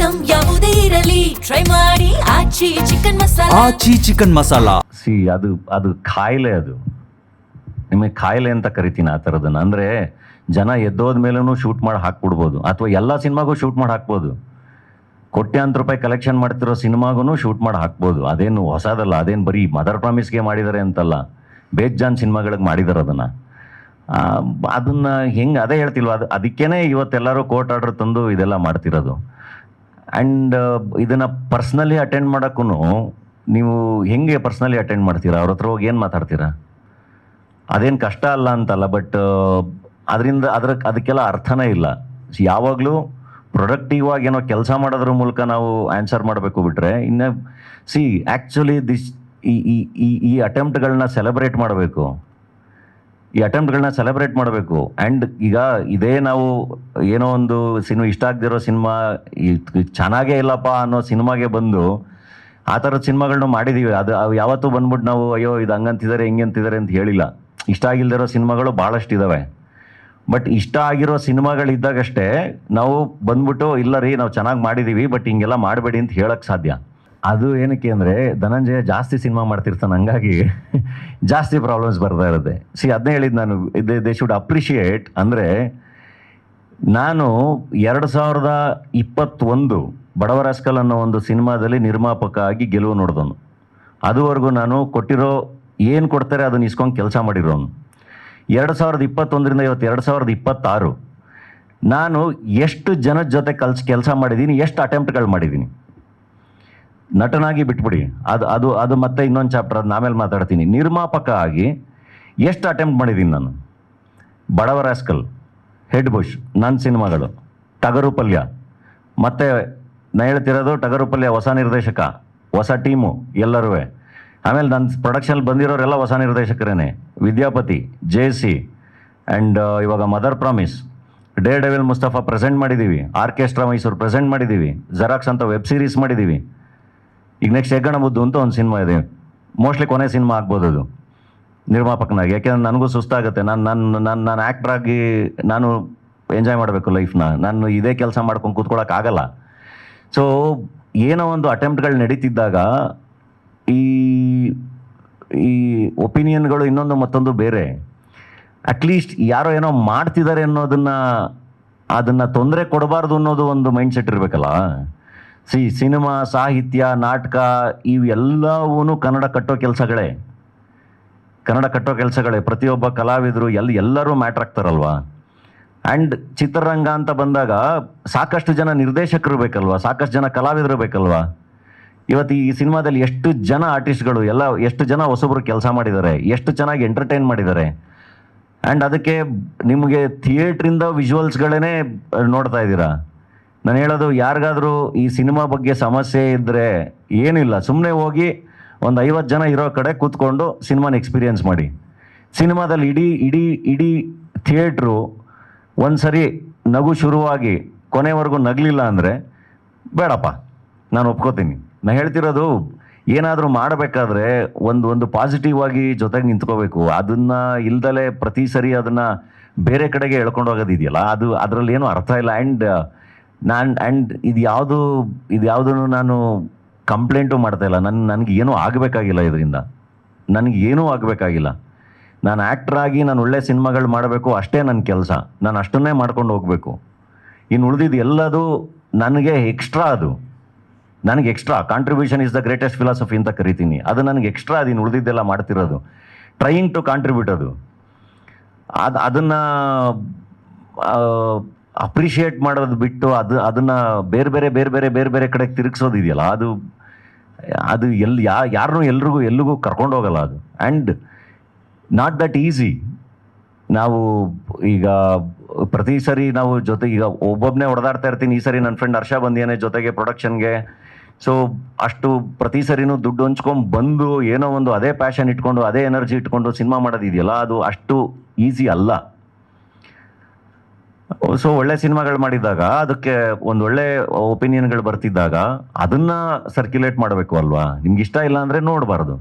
Item ಯಾವುದೇ ಇರಲಿ try ಮಾಡಿ ಆಚಿ ಚಿಕನ್ ಮಸಾಲಾ. ಆಚಿ ಚಿಕನ್ ಮಸಾಲಾ ಅದು ಕಾಯಿಲೆ. ಅದು ನಿಮಗೆ ಕಾಯಿಲೆ ಅಂತ ಕರಿತೀನಿ ಆ ಥರದನ್ನ. ಅಂದರೆ ಜನ ಎದ್ದೋದ ಮೇಲೂ ಶೂಟ್ ಮಾಡಿ ಹಾಕ್ಬಿಡ್ಬೋದು, ಅಥವಾ ಎಲ್ಲ ಸಿನಿಮಾಗೂ ಶೂಟ್ ಮಾಡಿ ಹಾಕ್ಬೋದು. ಕೋಟ್ಯಾಂತರ ರೂಪಾಯಿ ಕಲೆಕ್ಷನ್ ಮಾಡ್ತಿರೋ ಸಿನಿಮಾಗೂ ಶೂಟ್ ಮಾಡಿ ಹಾಕ್ಬೋದು. ಅದೇನು ಹೊಸದಲ್ಲ. ಅದೇನು ಬರೀ ಮದರ್ ಪ್ರಾಮಿಸ್ಗೆ ಮಾಡಿದ್ದಾರೆ ಅಂತಲ್ಲ, ಬೇಜಾನ್ ಸಿನಿಮಾಗಳಿಗೆ ಮಾಡಿದ್ದಾರೆ ಅದನ್ನು ಹೆಂಗೆ ಅದೇ ಹೇಳ್ತಿಲ್ವ. ಅದಕ್ಕೇ ಇವತ್ತೆಲ್ಲರೂ ಕೋರ್ಟ್ ಆರ್ಡರ್ ತಂದು ಇದೆಲ್ಲ ಮಾಡ್ತಿರೋದು. ಆ್ಯಂಡ್ ಇದನ್ನು ಪರ್ಸ್ನಲಿ ಅಟೆಂಡ್ ಮಾಡೋಕ್ಕೂ ನೀವು ಹೆಂಗೆ ಪರ್ಸ್ನಲಿ ಅಟೆಂಡ್ ಮಾಡ್ತೀರಾ? ಅವ್ರ ಹತ್ರ ಹೋಗಿ ಏನು ಮಾತಾಡ್ತೀರಾ? ಅದೇನು ಕಷ್ಟ ಅಲ್ಲ ಅಂತಲ್ಲ, ಬಟ್ ಅದರಿಂದ ಅದಕ್ಕೆಲ್ಲ ಅರ್ಥನೇ ಇಲ್ಲ. ಯಾವಾಗಲೂ ಪ್ರೊಡಕ್ಟಿವ್ ಆಗಿ ಏನೋ ಕೆಲಸ ಮಾಡೋದ್ರ ಮೂಲಕ ನಾವು ಆನ್ಸರ್ ಮಾಡಬೇಕು ಬಿಟ್ಟರೆ, ಇನ್ನು ಆ್ಯಕ್ಚುಲಿ ಈ ಅಟೆಂಪ್ಟ್ಗಳನ್ನ ಸೆಲೆಬ್ರೇಟ್ ಮಾಡಬೇಕು. ಆ್ಯಂಡ್ ಈಗ ಇದೇ ನಾವು ಏನೋ ಒಂದು ಇಷ್ಟ ಆಗದಿರೋ ಸಿನಿಮಾ, ಚೆನ್ನಾಗೇ ಇಲ್ಲಪ್ಪ ಅನ್ನೋ ಸಿನಿಮಾಗೆ ಬಂದು ಆ ಥರದ ಸಿನಿಮಾಗಳನ್ನ ಮಾಡಿದ್ದೀವಿ. ಅವು ಯಾವತ್ತೂ ಬಂದ್ಬಿಟ್ಟು ನಾವು ಅಯ್ಯೋ ಇದು ಹಂಗಂತಿದ್ದಾರೆ ಹಿಂಗಂತಿದ್ದಾರೆ ಅಂತ ಹೇಳಿಲ್ಲ. ಇಷ್ಟ ಆಗಿಲ್ದಿರೋ ಸಿನಿಮಾಗಳು ಭಾಳಷ್ಟು ಇದ್ದಾವೆ. ಬಟ್ ಇಷ್ಟ ಆಗಿರೋ ಸಿನಿಮಾಗಳಿದ್ದಾಗಷ್ಟೇ ನಾವು ಬಂದ್ಬಿಟ್ಟು ಇಲ್ಲ ರೀ ನಾವು ಚೆನ್ನಾಗಿ ಮಾಡಿದ್ದೀವಿ ಬಟ್ ಹಿಂಗೆಲ್ಲ ಮಾಡಬೇಡಿ ಅಂತ ಹೇಳೋಕ್ಕೆ ಸಾಧ್ಯ. ಅದು ಏನಕ್ಕೆ ಅಂದರೆ ಧನಂಜಯ ಜಾಸ್ತಿ ಸಿನಿಮಾ ಮಾಡ್ತಿರ್ತಾನೆ, ಹಂಗಾಗಿ ಜಾಸ್ತಿ ಪ್ರಾಬ್ಲಮ್ಸ್ ಬರ್ತಾ ಇರುತ್ತೆ. ಅದನ್ನೇ ಹೇಳಿದ್ದು ನಾನು, ದೇ ಶುಡ್ ಅಪ್ರಿಷಿಯೇಟ್. ಅಂದರೆ ನಾನು 2021 ಬಡವರ ರಾಸ್ಕಲ್ ಅನ್ನೋ ಒಂದು ಸಿನಿಮಾದಲ್ಲಿ ನಿರ್ಮಾಪಕ ಆಗಿ ಗೆಲುವು ನೋಡಿದವನು. ಅದುವರೆಗೂ ನಾನು ಕೊಟ್ಟಿರೋ ಏನು ಕೊಡ್ತಾರೆ ಅದನ್ನು ಇಸ್ಕೊಂಡು ಕೆಲಸ ಮಾಡಿರೋನು. 2021ರಿಂದ ಇವತ್ತು 2026 ನಾನು ಎಷ್ಟು ಜನದ ಜೊತೆ ಕೆಲಸ ಮಾಡಿದ್ದೀನಿ, ಎಷ್ಟು ಅಟೆಂಪ್ಟ್ಗಳು ಮಾಡಿದ್ದೀನಿ. ನಟನಾಗಿ ಬಿಟ್ಬಿಡಿ, ಅದು ಮತ್ತೆ ಇನ್ನೊಂದು ಚಾಪ್ಟರ್, ಅದನ್ನ ಆಮೇಲೆ ಮಾತಾಡ್ತೀನಿ. ನಿರ್ಮಾಪಕ ಆಗಿ ಎಷ್ಟು ಅಟೆಂಪ್ಟ್ ಮಾಡಿದ್ದೀನಿ ನಾನು. ಬಡವರ ರಾಸ್ಕಲ್, ಹೆಡ್ ಬುಷ್, ನನ್ನ ಸಿನಿಮಾಗಳು, ಟಗರು ಪಲ್ಯ, ಮತ್ತು ನಾನು ಹೇಳ್ತಿರೋದು ಟಗರು ಪಲ್ಯ ಹೊಸ ನಿರ್ದೇಶಕ, ಹೊಸ ಟೀಮು ಎಲ್ಲರೂ. ಆಮೇಲೆ ನನ್ನ ಪ್ರೊಡಕ್ಷನಲ್ಲಿ ಬಂದಿರೋರೆಲ್ಲ ಹೊಸ ನಿರ್ದೇಶಕರೇನೆ. ವಿದ್ಯಾಪತಿ, JC, ಆ್ಯಂಡ್ ಇವಾಗ mother promise, Deere devil Mustafa present ಮಾಡಿದ್ದೀವಿ, ಆರ್ಕೆಸ್ಟ್ರಾ ಮೈಸೂರು ಪ್ರೆಸೆಂಟ್ ಮಾಡಿದ್ದೀವಿ, ಜೆರಾಕ್ಸ್ ಅಂತ ವೆಬ್ ಸೀರೀಸ್ ಮಾಡಿದ್ದೀವಿ. ಈಗ ನೆಕ್ಸ್ಟ್ ಹೆಗ್ಗಣ ಬುದ್ದು ಅಂತ ಒಂದು ಸಿನಿಮಾ ಇದೆ. ಮೋಸ್ಟ್ಲಿ ಕೊನೆ ಸಿನಿಮಾ ಆಗ್ಬೋದು ಅದು ನಿರ್ಮಾಪಕನಾಗಿ. ಯಾಕೆಂದ್ರೆ ನನಗೂ ಸುಸ್ತಾಗುತ್ತೆ. ನಾನು ಆ್ಯಕ್ಟ್ರಾಗಿ ನಾನು ಎಂಜಾಯ್ ಮಾಡಬೇಕು ಲೈಫ್ನ. ನಾನು ಇದೇ ಕೆಲಸ ಮಾಡ್ಕೊಂಡು ಕೂತ್ಕೊಳ್ಳೋಕ್ಕಾಗಲ್ಲ. ಸೊ ಏನೋ ಒಂದು ಅಟೆಂಪ್ಟ್ಗಳು ನಡೀತಿದ್ದಾಗ ಈ ಒಪಿನಿಯನ್ಗಳು ಇನ್ನೊಂದು ಮತ್ತೊಂದು ಬೇರೆ. ಅಟ್ಲೀಸ್ಟ್ ಯಾರೋ ಏನೋ ಮಾಡ್ತಿದ್ದಾರೆ ಅದನ್ನು ತೊಂದರೆ ಕೊಡಬಾರ್ದು ಅನ್ನೋದು ಒಂದು ಮೈಂಡ್ ಸೆಟ್ ಇರಬೇಕಲ್ಲ. ಸಿನಿಮಾ, ಸಾಹಿತ್ಯ, ನಾಟಕ ಇವೆಲ್ಲವೂ ಕನ್ನಡ ಕಟ್ಟೋ ಕೆಲಸಗಳೇ. ಪ್ರತಿಯೊಬ್ಬ ಕಲಾವಿದರು ಎಲ್ಲರೂ ಮ್ಯಾಟ್ರ್ ಆಗ್ತಾರಲ್ವಾ. ಆ್ಯಂಡ್ ಚಿತ್ರರಂಗ ಅಂತ ಬಂದಾಗ ಸಾಕಷ್ಟು ಜನ ನಿರ್ದೇಶಕರು ಬೇಕಲ್ವಾ, ಸಾಕಷ್ಟು ಜನ ಕಲಾವಿದರು ಬೇಕಲ್ವಾ. ಇವತ್ತು ಈ ಸಿನಿಮಾದಲ್ಲಿ ಎಷ್ಟು ಜನ ಆರ್ಟಿಸ್ಟ್ಗಳು ಎಷ್ಟು ಜನ ಹೊಸಬ್ರು ಕೆಲಸ ಮಾಡಿದ್ದಾರೆ, ಎಷ್ಟು ಚೆನ್ನಾಗಿ ಎಂಟರ್ಟೈನ್ ಮಾಡಿದ್ದಾರೆ. ಆ್ಯಂಡ್ ಅದಕ್ಕೆ ನಿಮಗೆ ಥಿಯೇಟ್ರಿಂದ ವಿಜುವಲ್ಸ್ಗಳೇ ನೋಡ್ತಾ ಇದ್ದೀರಾ. ನಾನು ಹೇಳೋದು, ಯಾರಿಗಾದರೂ ಈ ಸಿನಿಮಾ ಬಗ್ಗೆ ಸಮಸ್ಯೆ ಇದ್ದರೆ ಏನಿಲ್ಲ, ಸುಮ್ಮನೆ ಹೋಗಿ ಒಂದು 50 ಜನ ಇರೋ ಕಡೆ ಕೂತ್ಕೊಂಡು ಸಿನಿಮಾನ ಎಕ್ಸ್ಪೀರಿಯೆನ್ಸ್ ಮಾಡಿ. ಸಿನಿಮಾದಲ್ಲಿ ಇಡೀ ಥಿಯೇಟ್ರು ಒಂದು ಸರಿ ನಗು ಶುರುವಾಗಿ ಕೊನೆವರೆಗೂ ನಗಲಿಲ್ಲ ಅಂದರೆ ಬೇಡಪ್ಪ, ನಾನು ಒಪ್ಕೋತೀನಿ. ನಾನು ಹೇಳ್ತಿರೋದು, ಏನಾದರೂ ಮಾಡಬೇಕಾದ್ರೆ ಒಂದು ಪಾಸಿಟಿವ್ ಆಗಿ ಜೊತೆಗೆ ನಿಂತ್ಕೋಬೇಕು. ಅದನ್ನು ಇಲ್ದಲೇ ಪ್ರತಿ ಸರಿ ಅದನ್ನು ಬೇರೆ ಕಡೆಗೆ ಎಳ್ಕೊಂಡು ಹೋಗೋದಿದೆಯಲ್ಲ, ಅದರಲ್ಲಿ ಏನೂ ಅರ್ಥ ಇಲ್ಲ. ಆ್ಯಂಡ್ ಇದು ಯಾವುದೂ ನಾನು ಕಂಪ್ಲೇಂಟು ಮಾಡ್ತಾಯಿಲ್ಲ. ನನಗೇನೂ ಆಗಬೇಕಾಗಿಲ್ಲ, ಇದರಿಂದ ನನಗೇನೂ ಆಗಬೇಕಾಗಿಲ್ಲ. ನಾನು ಆ್ಯಕ್ಟ್ರಾಗಿ ನಾನು ಒಳ್ಳೆ ಸಿನಿಮಾಗಳು ಮಾಡಬೇಕು, ಅಷ್ಟೇ ನನ್ನ ಕೆಲಸ. ನಾನು ಅಷ್ಟನ್ನೇ ಮಾಡ್ಕೊಂಡು ಹೋಗಬೇಕು. ಇನ್ನು ಉಳಿದಿದ್ದು ಎಲ್ಲದು ನನಗೆ ಎಕ್ಸ್ಟ್ರಾ. ನನಗೆ extra contribution is the greatest philosophy ಅಂತ ಕರಿತೀನಿ. ಅದು ನನಗೆ ಎಕ್ಸ್ಟ್ರಾ. ಇನ್ನು ಉಳಿದಿದ್ದೆಲ್ಲ ಮಾಡ್ತಿರೋದು ಟ್ರೈಯಿಂಗ್ ಟು ಕಾಂಟ್ರಿಬ್ಯೂಟ್. ಅದನ್ನು ಅಪ್ರಿಷಿಯೇಟ್ ಮಾಡೋದು ಬಿಟ್ಟು ಅದನ್ನು ಬೇರೆ ಬೇರೆ ಕಡೆಗೆ ತಿರುಗಿಸೋದಿದೆಯಲ್ಲ, ಅದು ಯಾರನ್ನೂ ಎಲ್ಲಿಗೂ ಕರ್ಕೊಂಡು ಹೋಗಲ್ಲ ಅದು. And not that easy. ನಾವು ಈಗ ಪ್ರತಿ ಸರಿ ನಾವು ಈಗ ಒಬ್ಬೊಬ್ಬನೇ ಹೊಡೆದಾಡ್ತಾ ಇರ್ತೀನಿ. ಈ ಸರಿ ನನ್ನ ಫ್ರೆಂಡ್ ಹರ್ಷ ಬಂದಿಯಾನೆ ಜೊತೆಗೆ ಪ್ರೊಡಕ್ಷನ್ಗೆ. ಸೊ ಅಷ್ಟು ಪ್ರತಿ ಸರಿನೂ ದುಡ್ಡು ಹಂಚ್ಕೊಂಡು ಬಂದು ಏನೋ ಒಂದು ಅದೇ ಪ್ಯಾಷನ್ ಇಟ್ಕೊಂಡು ಅದೇ ಎನರ್ಜಿ ಇಟ್ಕೊಂಡು ಸಿನಿಮಾ ಮಾಡೋದಿದೆಯಲ್ಲ, ಅದು ಅಷ್ಟು ಈಸಿ ಅಲ್ಲ. ಸೊ ಒಳ್ಳೆ ಸಿನಿಮಾಗಳು ಮಾಡಿದಾಗ, ಅದಕ್ಕೆ ಒಂದು ಒಳ್ಳೆ ಒಪಿನಿಯನ್ಗಳು ಬರ್ತಿದ್ದಾಗ ಅದನ್ನು ಸರ್ಕ್ಯುಲೇಟ್ ಮಾಡಬೇಕು ಅಲ್ವಾ. ನಿಮ್ಗೆ ಇಷ್ಟ ಇಲ್ಲ ಅಂದರೆ ನೋಡಬಾರ್ದು.